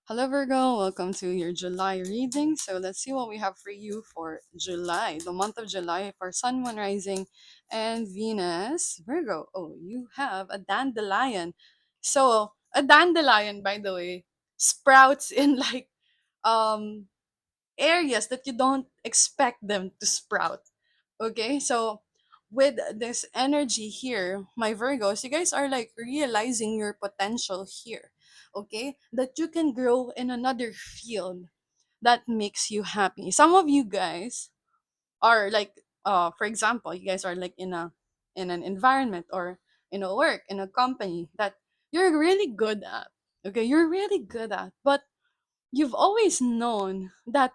Hello, Virgo. Welcome to your July reading. So let's see what we have for you for July, the month of July for Sun, Moon, Rising, and Venus. Virgo. Oh, you have a dandelion. So a dandelion, by the way, sprouts in like um areas that you don't expect them to sprout. Okay, so with this energy here, my Virgos, you guys are like realizing your potential here. Okay, that you can grow in another field that makes you happy. Some of you guys are like, for example, you guys are like in an environment or in a work in a company that you're really good at. Okay, you're really good at, but you've always known that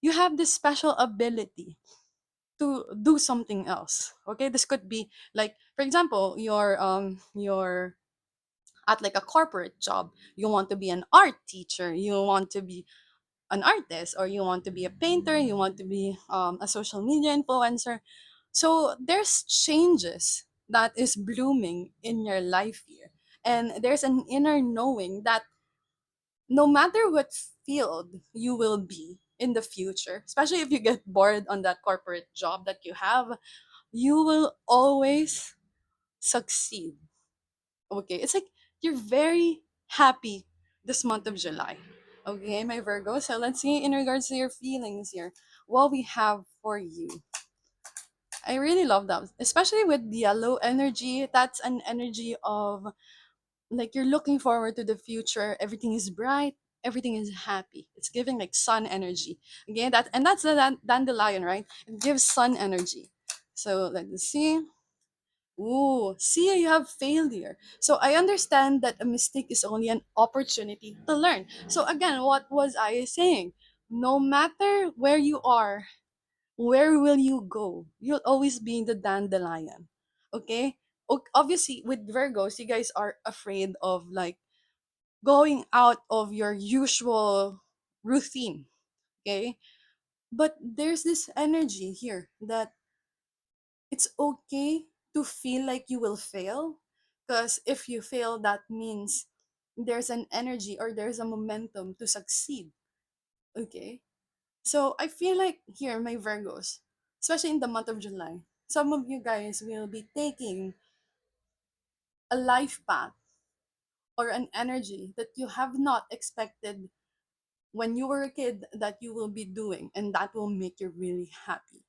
you have this special ability to do something else. Okay, this could be like, for example, you're at like a corporate job. You want to be an art teacher, you want to be an artist, or you want to be a painter, you want to be a social media influencer. So there's changes that is blooming in your life here, and there's an inner knowing that no matter what field you will be in the future, especially if you get bored on that corporate job that you have, you will always succeed. Okay, it's like you're very happy this month of July. Okay, my Virgo. So let's see in regards to your feelings here, what we have for you. I really love that, especially with the yellow energy. That's an energy of like you're looking forward to the future. Everything is bright, everything is happy. It's giving like sun energy. Okay, that's the dandelion, right? It gives sun energy. So let's see. Ooh, see, you have failure. So I understand that a mistake is only an opportunity to learn. So again, what was I saying? No matter where you are, where will you go? You'll always be in the dandelion. Okay? Obviously, with Virgos, you guys are afraid of like going out of your usual routine. Okay? But there's this energy here that it's okay to feel like you will fail, because if you fail, that means there's an energy or there's a momentum to succeed. Okay, so I feel like here, my Virgos, especially in the month of July, some of you guys will be taking a life path or an energy that you have not expected when you were a kid that you will be doing, and that will make you really happy.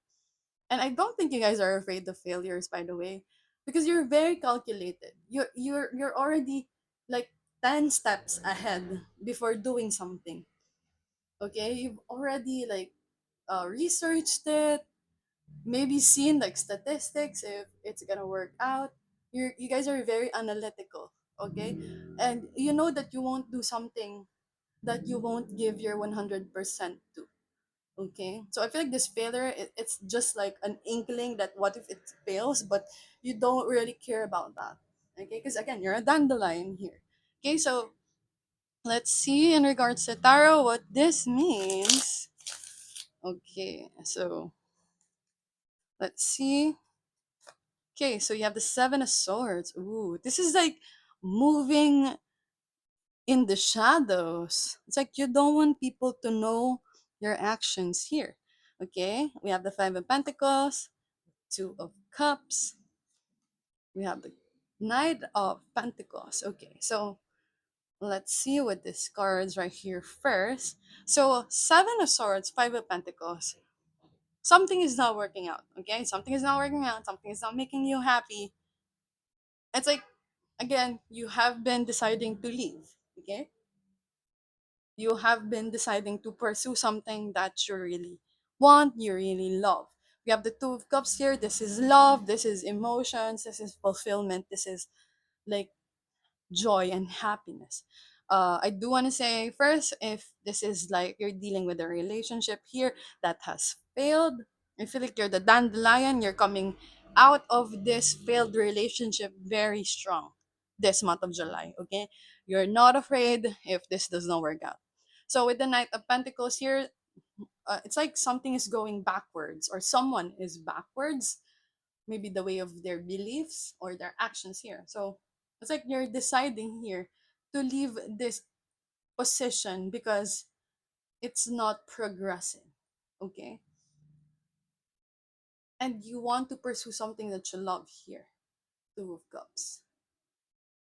And I don't think you guys are afraid of failures, by the way, because you're very calculated. You're already like 10 steps ahead before doing something. Okay, you've already like researched it, maybe seen like statistics if it's gonna work out. You guys are very analytical. Okay, and you know that you won't do something that you won't give your 100% to. Okay, so I feel like this failure, it's just like an inkling that what if it fails, but you don't really care about that. Okay, because again, you're a dandelion here. Okay, so let's see in regards to tarot what this means. Okay, so let's see. Okay, so you have the Seven of Swords. Ooh, this is like moving in the shadows. It's like you don't want people to know your actions here. Okay, we have the Five of Pentacles, Two of Cups. We have the Knight of Pentacles. Okay, so let's see with these cards right here first. So Seven of Swords, Five of Pentacles. Something is not working out. Okay, something is not working out. Something is not making you happy. It's like again, you have been deciding to leave. Okay, you have been deciding to pursue something that you really want, you really love. We have the Two of Cups here. This is love, this is emotions, this is fulfillment, this is like joy and happiness. I do want to say first, if this is like you're dealing with a relationship here that has failed, I feel like you're the dandelion, you're coming out of this failed relationship very strong this month of July, okay? You're not afraid if this does not work out. So with the Knight of Pentacles here, it's like something is going backwards or someone is backwards, maybe the way of their beliefs or their actions here. So it's like you're deciding here to leave this position because it's not progressing. Okay, and you want to pursue something that you love here. Two of Cups.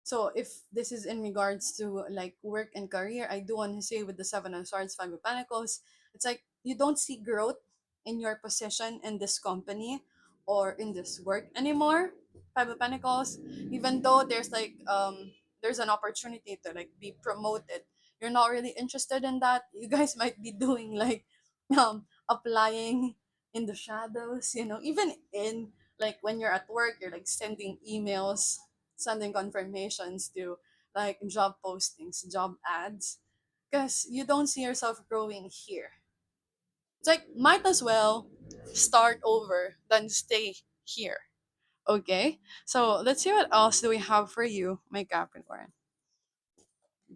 So if this is in regards to like work and career, I do want to say with the Seven of Swords, Five of Pentacles, it's like you don't see growth in your position in this company or in this work anymore. Five of Pentacles, even though there's an opportunity to like be promoted, you're not really interested in that. You guys might be doing like applying in the shadows, even in like when you're at work, you're like sending emails, sending confirmations to like job postings, job ads, because you don't see yourself growing here. It's like might as well start over than stay here. Okay, so let's see what else do we have for you, my Capricorn.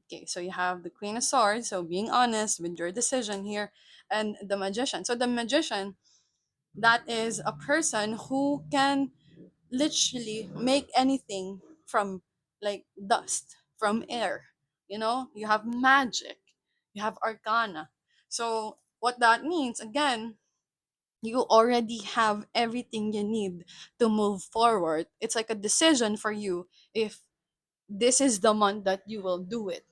Okay, so you have the Queen of Swords, so being honest with your decision here, and the Magician. So the Magician, that is a person who can literally make anything from like dust, from air. You have magic, you have arcana. So what that means, again, you already have everything you need to move forward. It's like a decision for you if this is the month that you will do it.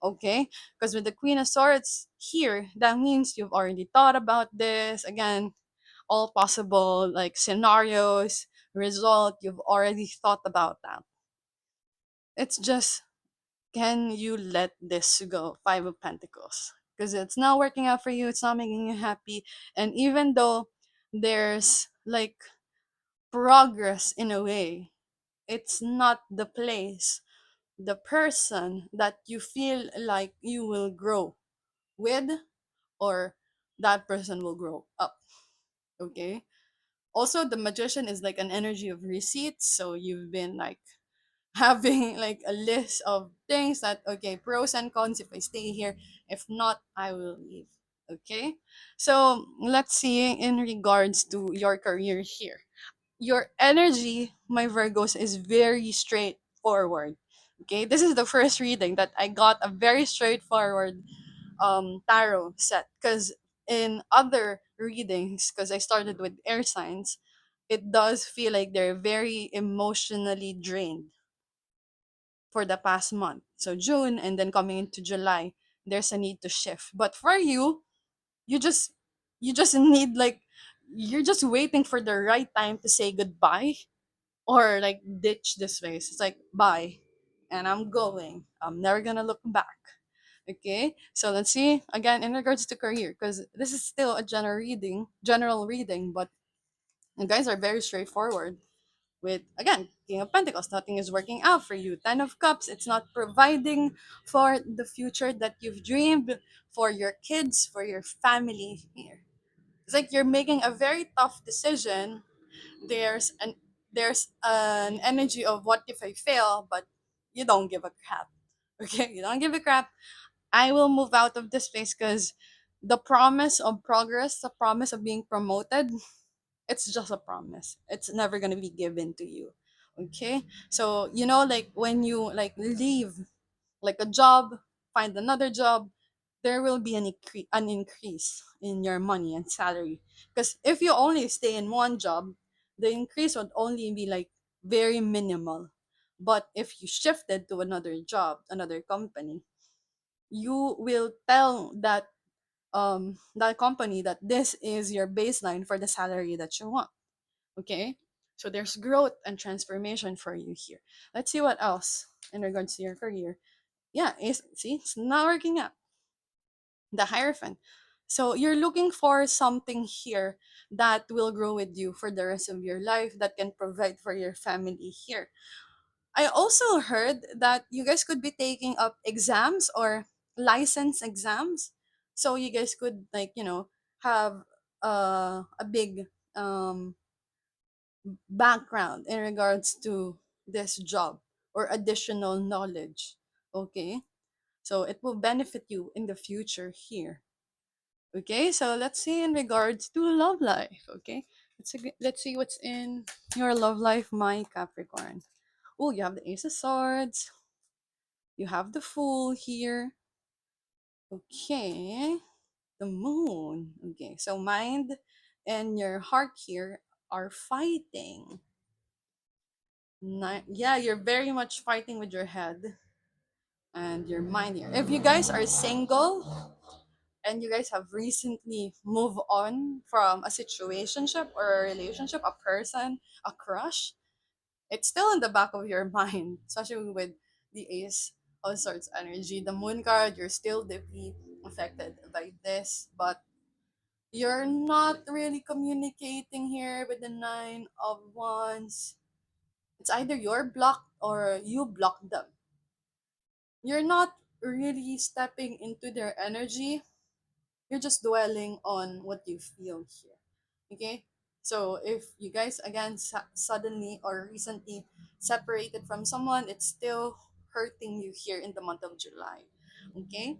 Okay, because with the Queen of Swords here, that means you've already thought about this. Again, all possible like scenarios, result, you've already thought about that. It's just, can you let this go? Five of Pentacles, because it's not working out for you, it's not making you happy. And even though there's like progress in a way, it's not the place, the person that you feel like you will grow with, or that person will grow up. Okay, also the Magician is like an energy of receipts, so you've been like having like a list of things that, okay, pros and cons if I stay here, if not I will leave. Okay, so let's see in regards to your career here. Your energy, my Virgos, is very straightforward. Okay, this is the first reading that I got a very straightforward tarot set, because in other readings, because I started with air signs, it does feel like they're very emotionally drained for the past month. So June and then coming into July, there's a need to shift. But for you, you just you just need like, you're just waiting for the right time to say goodbye or like ditch this phase. It's like bye, and I'm going. I'm never gonna look back. Okay, so let's see again in regards to career, because this is still a general reading, but you guys are very straightforward. With again, King of Pentacles, nothing is working out for you. Ten of Cups, it's not providing for the future that you've dreamed for your kids, for your family here. It's like you're making a very tough decision. There's an energy of what if I fail, but you don't give a crap. Okay, you don't give a crap. I will move out of this space because the promise of progress, the promise of being promoted, it's just a promise. It's never gonna be given to you. Okay? So, like when you like leave like a job, find another job, there will be an increase in your money and salary. Because if you only stay in one job, the increase would only be like very minimal. But if you shifted to another job, another company, you will tell that company that this is your baseline for the salary that you want. Okay, so there's growth and transformation for you here. Let's see what else in regards to your career. Yeah, see, it's not working out. The Hierophant. So you're looking for something here that will grow with you for the rest of your life, that can provide for your family here. I also heard that you guys could be taking up exams or license exams. So you guys could like, have a big um background in regards to this job or additional knowledge. Okay, so it will benefit you in the future here. Okay, so let's see in regards to love life. Okay, let's see what's in your love life, my Capricorn. Oh, you have the Ace of Swords, you have the Fool here, Okay, the moon. Okay, so mind and your heart here are fighting. Yeah, you're very much fighting with your head and your mind here. If you guys are single and you guys have recently moved on from a situationship or a relationship, a person, a crush, it's still in the back of your mind, especially with the Ace of Swords energy. The Moon card, you're still deeply affected by this, but you're not really communicating here with the Nine of Wands. It's either you're blocked or you block them. You're not really stepping into their energy. You're just dwelling on what you feel here. Okay? So if you guys again suddenly or recently separated from someone, it's still hurting you here in the month of July. Okay?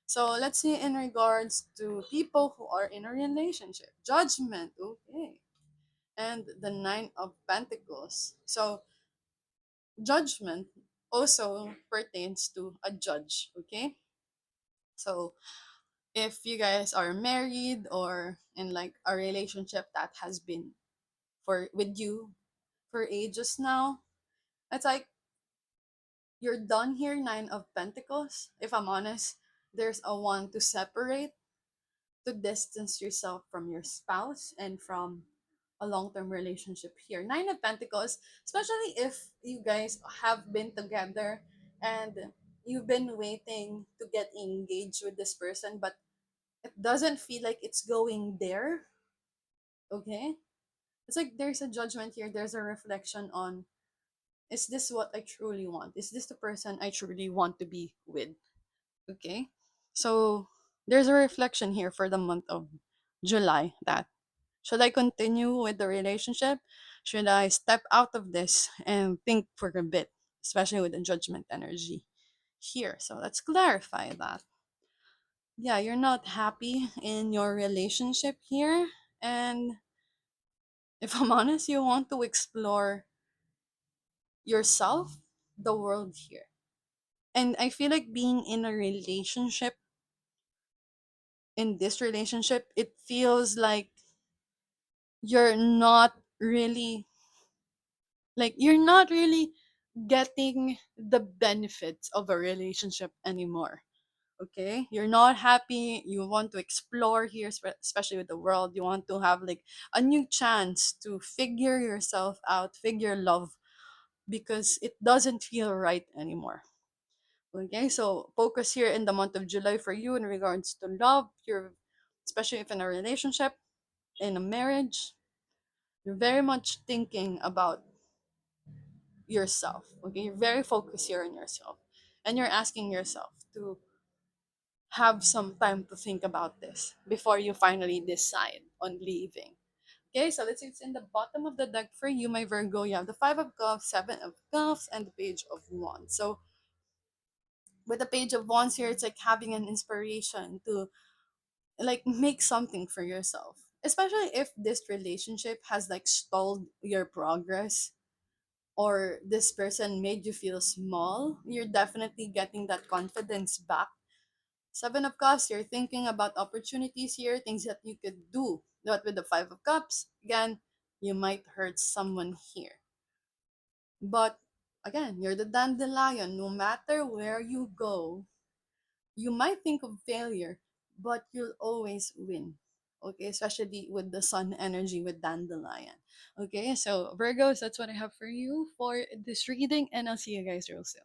So let's see in regards to people who are in a relationship. Judgment. Okay. And the Nine of Pentacles. So judgment also pertains to a judge. Okay? So if you guys are married or in like a relationship that has been for with you for ages now, it's like you're done here. Nine of Pentacles, if I'm honest. There's a one to separate, to distance yourself from your spouse and from a long-term relationship here. Nine of Pentacles, especially if you guys have been together and you've been waiting to get engaged with this person, but it doesn't feel like it's going there. Okay, it's like there's a judgment here, there's a reflection on, is this what I truly want, is this the person I truly want to be with? Okay, so there's a reflection here for the month of July, that should I continue with the relationship, should I step out of this and think for a bit, especially with the judgment energy here. So let's clarify that. Yeah, you're not happy in your relationship here, and if I'm honest, you want to explore yourself, the world here. And I feel like being in a relationship, in this relationship, it feels like you're not really, you're not really getting the benefits of a relationship anymore. Okay, you're not happy, you want to explore here, especially with the world, you want to have like a new chance to figure yourself out, figure love, because it doesn't feel right anymore. Okay, so focus here in the month of July for you in regards to love. You're, especially if in a relationship, in a marriage, you're very much thinking about yourself. Okay, you're very focused here on yourself, and you're asking yourself to have some time to think about this before you finally decide on leaving. Okay, so let's see what's in the bottom of the deck for you, my Virgo. You have the Five of Cups, Seven of Cups, and the Page of Wands. So with the Page of Wands here, it's like having an inspiration to like make something for yourself. Especially if this relationship has like stalled your progress, or this person made you feel small, you're definitely getting that confidence back. Seven of Cups, you're thinking about opportunities here, things that you could do. But with the Five of Cups, again, you might hurt someone here. But again, you're the dandelion. No matter where you go, you might think of failure, but you'll always win. Okay, especially with the sun energy with dandelion. Okay, so Virgos, that's what I have for you for this reading, and I'll see you guys real soon.